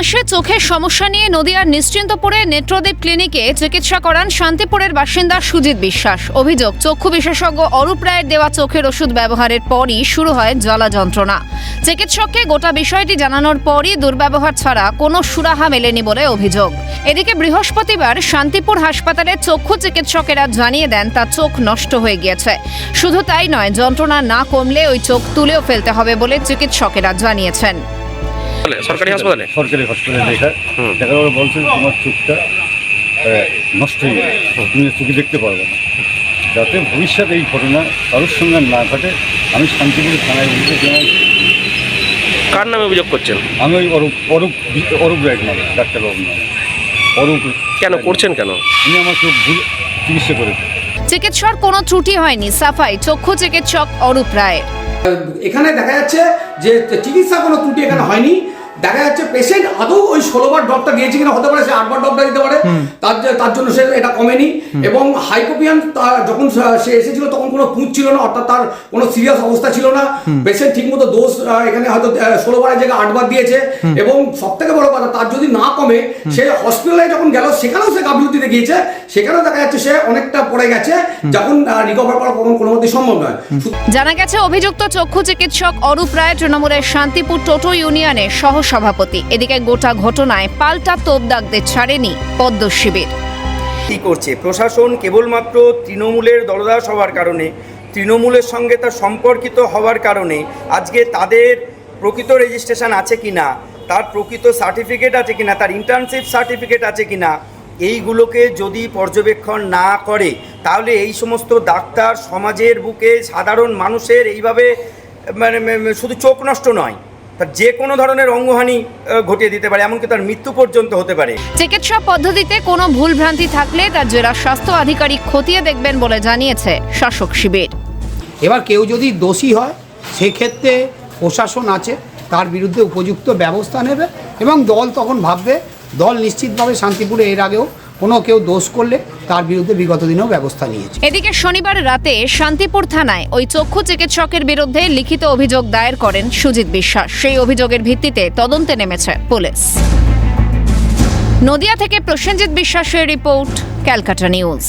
মাসে চোখের সমস্যা নিয়ে নদিয়ার নিশ্চিন্তপুরে নেত্রদেব ক্লিনিকে চিকিৎসা করান শান্তিপুরের বাসিন্দা সুজিত বিশ্বাস। অভিযোগ, চক্ষু বিশেষজ্ঞ অরূপ রায়ের দেওয়া চোখের ওষুধ ব্যবহারের পরই শুরু হয় জ্বালা যন্ত্রণা। চিকিৎসককে গোটা বিষয়টি জানানোর পরই দুর্ব্যবহার ছাড়া কোনো সুরাহা মেলেনি বলে অভিযোগ। এদিকে বৃহস্পতিবার শান্তিপুর হাসপাতালে চক্ষু চিকিৎসকেরা জানিয়ে দেন তার চোখ নষ্ট হয়ে গিয়েছে। শুধু তাই নয়, যন্ত্রণা না কমলে ওই চোখ তুলেও ফেলতে হবে বলে চিকিৎসকেরা জানিয়েছেন। সরকারি হাসপাতালে দেখার পরে বলছে তোমার চোখটা নষ্ট হয়ে গেছে, তুমি চোখে দেখতে পারবে না। যাতে ভবিষ্যতে এই ঘটনা কারোর সঙ্গে না ঘটে আমি শান্তিপুর থানায় অভিযোগ জানাচ্ছি। কার নামে অভিযোগ করছেন? আমি ওই অরূপ রায়ের নামে, ডাক্তারবাবুর নামে অরূপ। কেন করছেন? কেন উনি আমার চোখ চিকিৎসা করেছে। চিকিৎসার কোনো ত্রুটি হয়নি, সাফাই চক্ষু চিকিৎসক অরূপ রায়। এখানে দেখা যাচ্ছে যে চিকিৎসা কোনো ত্রুটি এখানে হয়নি। দেখা যাচ্ছে পেশেন্ট আদৌ ওই 16বার ড্রপটা দিয়েছে কিনা, হতে পারে সে 8বার ড্রপটা দিতে পারে, তার জন্য সে এটা কমেনি। এবং হাইপোপিয়ান যখন সে এসেছিল তখন কোনো পুঁজ ছিল না, অর্থাৎ তার কোনো সিরিয়াস অবস্থা ছিল না। পেশেন্ট ঠিকমতো ডোজ এখানে হয়তো 16বারের জায়গায় 8বার দিয়েছে। এবং সব থেকে বড় কথা, তার যদি না কমে সে হসপিটালে যখন গেল সেখানেও সে গাফিলতি দেখিয়েছে, সেখানেও দেখা যাচ্ছে সে অনেকটা পড়ে গেছে, যখন রিকভার করা কোনো মতেই সম্ভব নয়। জানা গেছে অভিযুক্ত চক্ষু চিকিৎসক অরূপ রায় তৃণমূলের শান্তিপুর টোটো ইউনিয়নের সহসভাপতি। এদিকে গোটা ঘটনায় পাল্টা তোপ দাগতে ছাড়েনি পদ্ম শিবির। কি করছে প্রশাসন? কেবলমাত্র তৃণমূলের দলদাস হওয়ার কারণে, তৃণমূলের সঙ্গে তার সম্পর্কিত হওয়ার কারণে আজকে তাদের প্রকৃত রেজিস্ট্রেশন আছে কিনা, তার প্রকৃত সার্টিফিকেট আছে কিনা, তার ইন্টার্নশিপ সার্টিফিকেট আছে কিনা, এইগুলোকে যদি পর্যবেক্ষণ না করে তাহলে এই সমস্ত ডাক্তার সমাজের বুকে সাধারণ মানুষের এইভাবে শুধু চোখ নষ্ট নয়, তার যে কোনো ধরনের অঙ্গহানি ঘটিয়ে দিতে পারে, এমনকি তার মৃত্যু পর্যন্ত হতে পারে। চিকিৎসা পদ্ধতিতে কোনো ভুলভ্রান্তি থাকলে তার জেলা স্বাস্থ্য আধিকারিক খতিয়ে দেখবেন বলে জানিয়েছে শাসক শিবির। এবার কেউ যদি দোষী হয় সেক্ষেত্রে প্রশাসন আছে, তার বিরুদ্ধে উপযুক্ত ব্যবস্থা নেবে এবং দল তখন ভাববে। দল নিশ্চিতভাবে শান্তিপুরে এর আগেও কোনো কেউ দোষ করলে তার বিরুদ্ধে বিগত দিনেও ব্যবস্থা নিয়েছে। এদিকে শনিবার রাতে শান্তিপুর থানায় ওই চক্ষু চিকিৎসকের বিরুদ্ধে লিখিত অভিযোগ দায়ের করেন সুজিত বিশ্বাস। সেই অভিযোগের ভিত্তিতে তদন্তে নেমেছে পুলিশ। নদিয়া থেকে প্রসেনজিৎ বিশ্বাসের রিপোর্ট, ক্যালকাটা নিউজ।